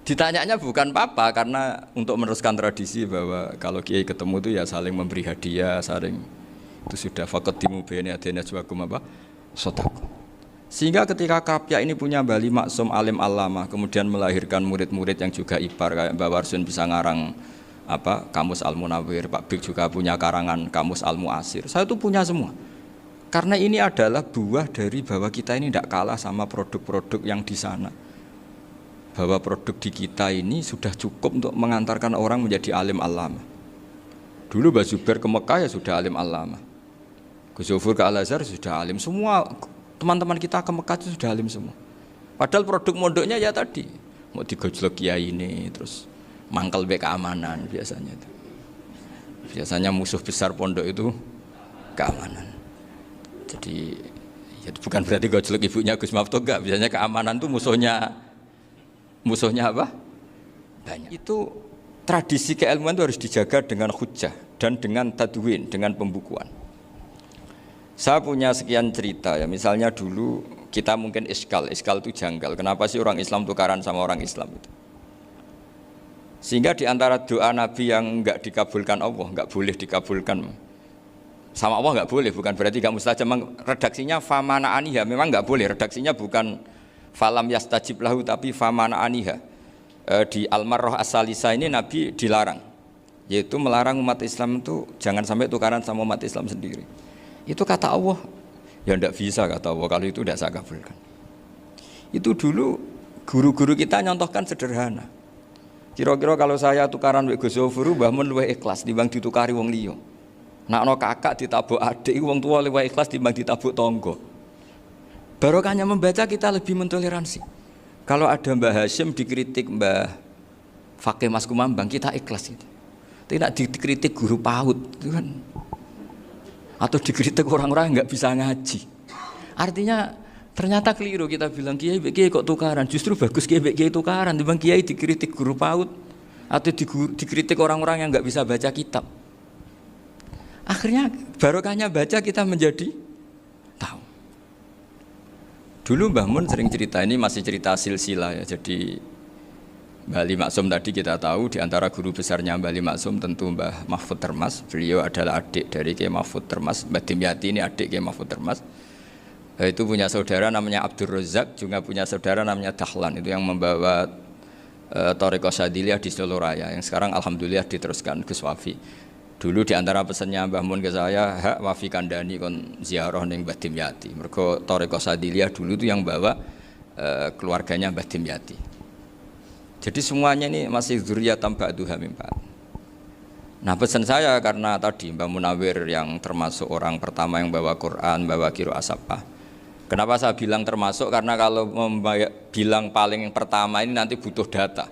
Ditanyanya bukan papa karena untuk meneruskan tradisi bahwa kalau kiai ketemu itu ya saling memberi hadiah, saling itu sudah faqaddimu baina yadayna najwakum apa? Shadaqah. Sehingga ketika Kapya ini punya Bali Maksum alim alama, kemudian melahirkan murid-murid yang juga ipar kayak Mbak Warsun bisa ngarang apa Kamus Al Munawwir, Pak Bik juga punya karangan Kamus Al Muasir. Saya itu punya semua. Karena ini adalah buah dari bahwa kita ini tidak kalah sama produk-produk yang di sana. Bahwa produk di kita ini sudah cukup untuk mengantarkan orang menjadi alim alama. Dulu Mbak Zubair ke Mekah ya sudah alim alama. Gus Zufur ke Al-Azhar sudah alim. Semua teman-teman kita ke Mekah itu sudah alim semua. Padahal produk mondoknya ya tadi mau digojlok kiai ini terus mangkel be keamanan biasanya itu. Biasanya musuh besar pondok itu keamanan. Jadi ya bukan berarti gojlok ibunya Gus Maftuh enggak, biasanya keamanan itu musuhnya apa? Banyak. Itu tradisi keilmuan itu harus dijaga dengan hujjah dan dengan tadwin, dengan pembukuan. Saya punya sekian cerita ya, misalnya dulu kita mungkin iskal itu janggal. Kenapa sih orang Islam tukaran sama orang Islam itu? Sehingga di antara doa Nabi yang enggak dikabulkan Allah, enggak boleh dikabulkan sama Allah enggak boleh, bukan berarti enggak mustajab. Redaksinya famana aniha, memang enggak boleh. Redaksinya bukan falam yastajib lahu tapi famana aniha. Di Al-Marrah As-Salisa ini Nabi dilarang, yaitu melarang umat Islam itu jangan sampai tukaran sama umat Islam sendiri. Itu kata Allah, ya enggak bisa kata Allah, kalau itu enggak saya kabulkan. Itu dulu guru-guru kita nyontohkan sederhana. Kira-kira kalau saya tukaran wek Gus Zofuru mbah mun luwih ikhlas timbang ditukari wong liya. Nek ana kakak ditabuk adik wong tua luwih ikhlas timbang ditabuk tangga. Barokahnya membaca kita lebih mentoleransi. Kalau ada Mbah Hashim dikritik Mbah Fakih Mas Kumambang kita ikhlas itu. Tidak dikritik guru PAUD itu kan. Atau dikritik orang-orang yang enggak bisa ngaji. Artinya ternyata keliru kita bilang kiai kok tukaran, justru bagus kiai tukaran dibanding kiai dikritik guru PAUD atau dikritik orang-orang yang nggak bisa baca kitab. Akhirnya barokahnya baca kita menjadi tahu. Dulu Mbah Mun sering cerita, ini masih cerita silsilah ya. Jadi Mbah Ali Maksum tadi kita tahu di antara guru besarnya Mbah Ali Maksum tentu Mbah Mahfud Termas. Beliau adalah adik dari Kiai Mahfud Termas. Mbah Dimyati ini adik Kiai Mahfud Termas. Itu punya saudara namanya Abdul Razak, juga punya saudara namanya Dahlan, itu yang membawa Thariqah Syadziliyah di Solo Raya, yang sekarang alhamdulillah diteruskan Gus Wafi. Dulu di antara pesannya Mbah Mun ke saya, hak Wafi kandani kon ziarah ning Mbah Dimyati. Mergo Thariqah Syadziliyah dulu itu yang bawa keluarganya Mbah Dimyati. Jadi semuanya ini masih dzurriyyatan ba'duha min ba'd. Nah pesan saya karena tadi Mbah Munawwir yang termasuk orang pertama yang bawa Quran, bawa Qiraah Sab'ah. Kenapa saya bilang termasuk? Karena kalau bilang paling pertama ini nanti butuh data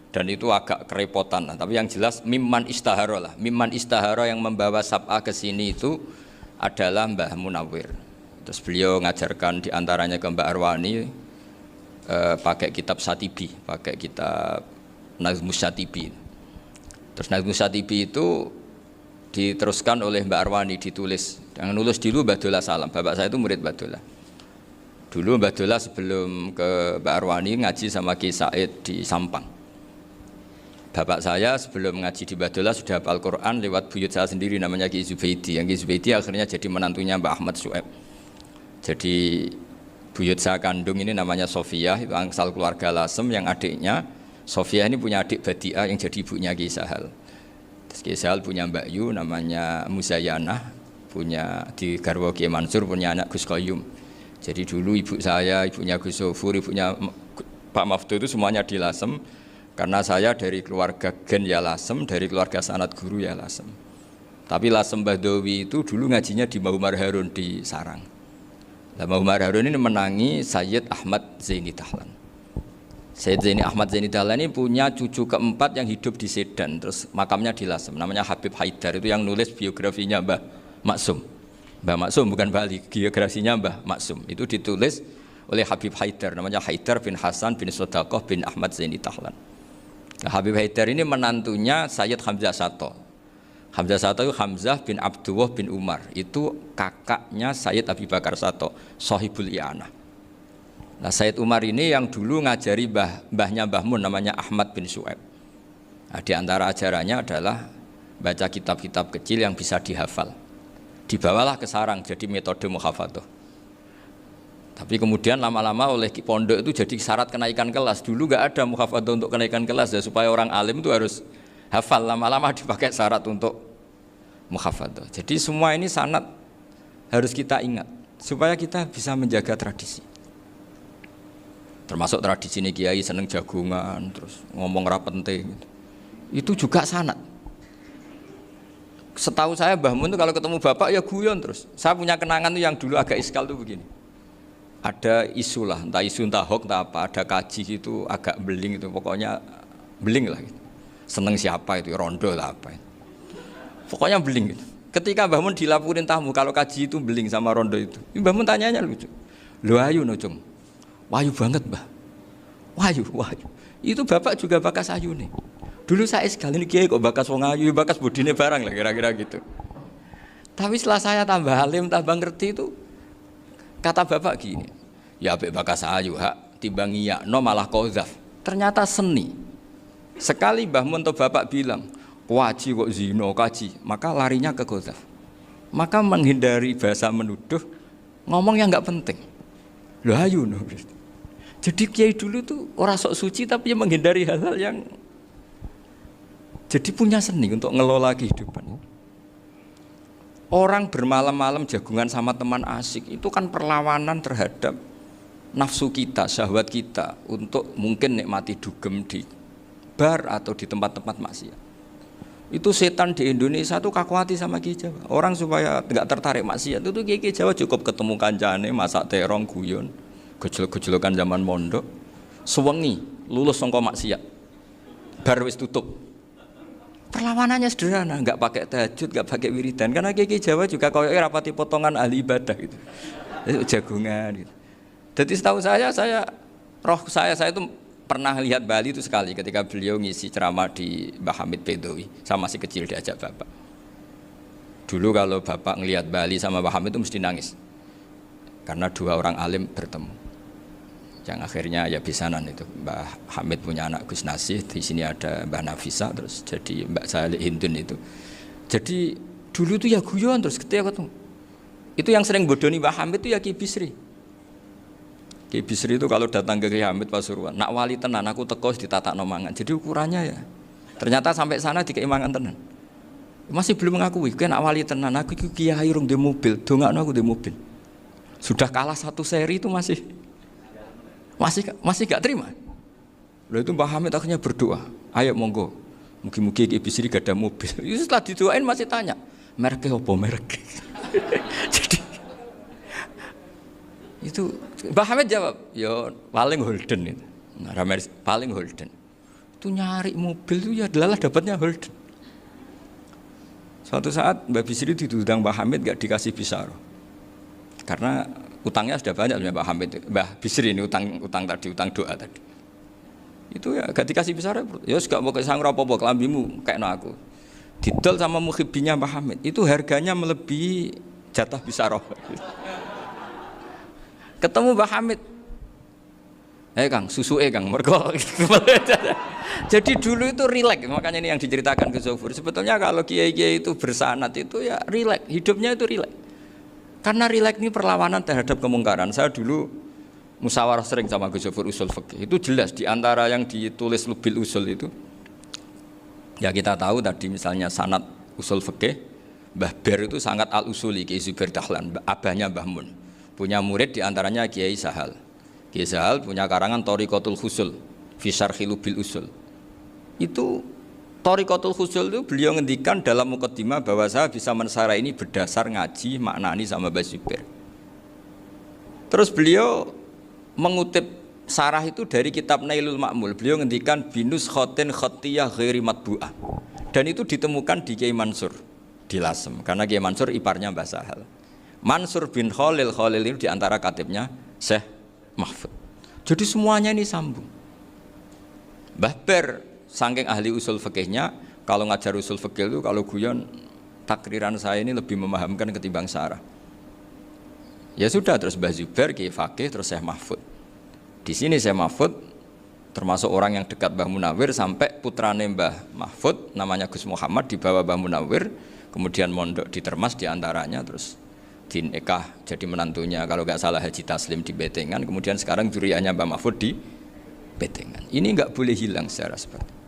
dan itu agak kerepotan. Tapi yang jelas mimman istahara lah. Mimman istahara yang membawa Sab'ah ke sini itu adalah Mbah Munawwir. Terus beliau ngajarkan diantaranya ke Mbak Arwani pakai kitab Satibi, pakai kitab Nazmus Satibi. Terus Nazmus Satibi itu diteruskan oleh Mbak Arwani, ditulis. Yang nulis dulu Mbah Dola Salam. Bapak saya itu murid Mbah Dola. Dulu Mbah Dola sebelum ke Mbak Arwani ngaji sama Ki Said di Sampang. Bapak saya sebelum ngaji di Mbah Dola sudah hafal Quran lewat buyut saya sendiri namanya Ki Zubaidi. Yang Ki Zubaidi akhirnya jadi menantunya Mbah Ahmad Syuaib. Jadi buyut saya kandung ini namanya Sofiyah, itu angsal keluarga Lasem, yang adiknya Sofiyah ini punya adik Badi'ah yang jadi ibunya Ki Sahal. Terus Ki Sahal punya Mbak Yu namanya Muzayanah, punya di garwa Ki Mansur punya anak Gus Qayyum. Jadi dulu ibu saya, ibunya Gus Zofur, ibunya Pak Maftuh itu semuanya di Lasem. Karena saya dari keluarga Gen ya Lasem, dari keluarga sanad guru ya Lasem. Tapi Lasem Bahdawi itu dulu ngajinya di Mbah Umar Harun di Sarang. Mbah Umar Harun ini menangi Sayyid Ahmad Zaini Dahlan. Sayyid Zaini Ahmad Zaini Dahlan ini punya cucu keempat yang hidup di Sedan, terus makamnya di Lasem, namanya Habib Haidar, itu yang nulis biografinya Mbah Maksum. Mbah Maksum bukan Bali, biografinya Mbah Maksum itu ditulis oleh Habib Haidar, namanya Haidar bin Hasan bin Sodaqoh bin Ahmad Zaini Dahlan. Nah, Habib Haidar ini menantunya Sayyid Hamzah Sato. Hamzah Sato itu Hamzah bin Abdullah bin Umar, itu kakaknya Sayyid Abi Bakar Sato, Sohibul I'anah. Nah, Said Umar ini yang dulu ngajari mbahnya Mbah Mun namanya Ahmad bin Syuaib. Nah, di antara ajarannya adalah baca kitab-kitab kecil yang bisa dihafal. Dibawalah ke sarang jadi metode muhafadzah. Tapi kemudian lama-lama oleh pondok itu jadi syarat kenaikan kelas. Dulu nggak ada muhafadzah untuk kenaikan kelas ya, supaya orang alim itu harus hafal. Lama-lama dipakai syarat untuk muhafadzah. Jadi semua ini sanad harus kita ingat supaya kita bisa menjaga tradisi. Termasuk tradisi ini kiai seneng jagungan, terus ngomong ra penting. Itu juga sanad. Setahu saya Mbah Mun itu kalau ketemu bapak ya guyon terus. Saya punya kenangan tuh yang dulu agak iskal tuh begini. Ada isu lah, entah isu entah hoax entah apa, ada kaji itu agak beling itu, pokoknya beling lah gitu. Seneng siapa itu, rondo lah apa. Pokoknya beling gitu. Ketika Mbah Mun dilaporin tamu kalau kaji itu beling sama rondo itu. Mbah Mun tanyanya lucu. Lho ayu no cung. Wahyu banget Mbah. Wahyu. Itu bapak juga bakas ayu nih. Dulu saya sekali ini kiai kok bakas wong ayu, bakas budine barang lah kira-kira gitu. Tapi setelah saya tambah alim, tambah ngerti itu, kata bapak gini, ya apik bakas ayu hak, timbang iya, no malah qadzaf. Ternyata seni. Sekali Mbah Mun atau bapak bilang, kaji kok zino, kaji, maka larinya ke qadzaf. Maka menghindari bahasa menuduh, ngomong yang nggak penting. Loh ayu no. Jadi kiai dulu tuh orang sok suci tapi menghindari hal-hal yang jadi punya seni untuk ngelola kehidupan. Orang bermalam-malam jagungan sama teman asik itu kan perlawanan terhadap nafsu kita, syahwat kita untuk mungkin nikmati dugem di bar atau di tempat-tempat maksiat. Itu setan di Indonesia tuh kakuati sama Ki Jawa. Orang supaya tidak tertarik maksiat itu Ki Jawa cukup ketemu kancane masak terong guyon. Gejolak-gejolakan zaman mondok, sewengi lulus sangka maksiat, bar wis tutup. Perlawanannya sederhana, nggak pakai tahajud, nggak pakai wiridan, karena Kiai Jawa juga koyoknya rapati potongan ahli ibadah gitu, jagungan gitu. Jadi setahu saya itu pernah lihat Bali itu sekali ketika beliau ngisi ceramah di Mbah Hamid Bedowi, saya masih kecil diajak bapak. Dulu kalau bapak ngelihat Bali sama Mbah Hamid itu mesti nangis, karena dua orang alim bertemu. Yang akhirnya ya bisanan itu Mbah Hamid punya anak Gus Nasih, di sini ada Mbah Nafisa, terus jadi Mbak Salih Hindun itu. Jadi dulu tuh ya guyon terus ketika ketemu. Itu yang sering bodoni Mbah Hamid itu ya Ki Bisri. Ki Bisri itu kalau datang ke Ki Hamid Pasuruan, nak wali tenan aku teko ditatakno mangan. Jadi ukurannya ya. Ternyata sampai sana dikei mangan tenan. Masih belum mengakui, kan nak wali tenan aku iki kiai rung di mobil, dongakno aku di mobil. Sudah kalah satu seri itu masih gak terima. Lalu itu Mbah Hamid akhirnya berdoa, ayo monggo, mugi-mugi Ki Bisri gak ada mobil. Itu setelah didoain masih tanya, mereknya apa merek? Jadi itu Mbah Hamid jawab, ya paling Holden itu, paling Holden. Itu nyari mobil itu ya adalah dapatnya Holden. Suatu saat Mbah Bisri diundang Mbah Hamid gak dikasih bisaroh, karena utangnya sudah banyak Mbah Hamid, Mbah Bisri ini utang tadi, utang doa tadi. Itu ya gak dikasih besar ya gak mau kesang apa-apa kelambimu kayak aku. Didol sama muhibbinya Mbah Hamid, itu harganya melebihi jatah bisaroh. Ketemu Mbah Hamid, Kang, susu Kang, mergo. Jadi dulu itu rileks, makanya ini yang diceritakan ke Zofur. Sebetulnya kalau kiai-kiai itu bersanad itu ya rileks, hidupnya itu rileks. Karena rileks ini perlawanan terhadap kemungkaran. Saya dulu musyawarah sering sama Gus Zofur usul fikih. Itu jelas di antara yang ditulis Lubil Usul itu. Ya kita tahu tadi misalnya sanad usul fikih, Mbah Ber itu sangat al-usuli Kiai Zubair Dahlan, abahnya Mbah Mun. Punya murid di antaranya Kiai Sahal. Kiai Sahal punya karangan Thariqatul Husul fi Syarhi Lubil Usul. Itu Thariqatul Husul itu beliau ngendikan dalam mukaddimah bahwa saya bisa mensarah ini berdasar ngaji maknani sama Mbah Zubair. Terus beliau mengutip sarah itu dari kitab Nailul Ma'mul. Beliau ngendikan binus khotin khatiyah ghairi matbu'ah. Dan itu ditemukan di Kiai Mansur di Lasem, karena Kiai Mansur iparnya Mbah Sahal. Mansur bin Khalil itu diantara katibnya Syekh Mahfud. Jadi semuanya ini sambung. Mbah Ber saking ahli usul fikihnya, kalau ngajar usul fikih itu kalau guyon takriran saya ini lebih memahamkan ketimbang sarah. Ya sudah, terus Mbah Zubair Kiai Fakih, terus Syekh Mahfud. Di sini saya Mahfud termasuk orang yang dekat Mbah Munawir sampai putrane Mbah Mahfud namanya Gus Muhammad dibawa Mbah Munawir kemudian mondok di Termas diantaranya terus dinikah jadi menantunya kalau nggak salah Haji Taslim di Betengan kemudian sekarang juriannya Mbah Mahfud di Betengan. Ini nggak boleh hilang secara seperti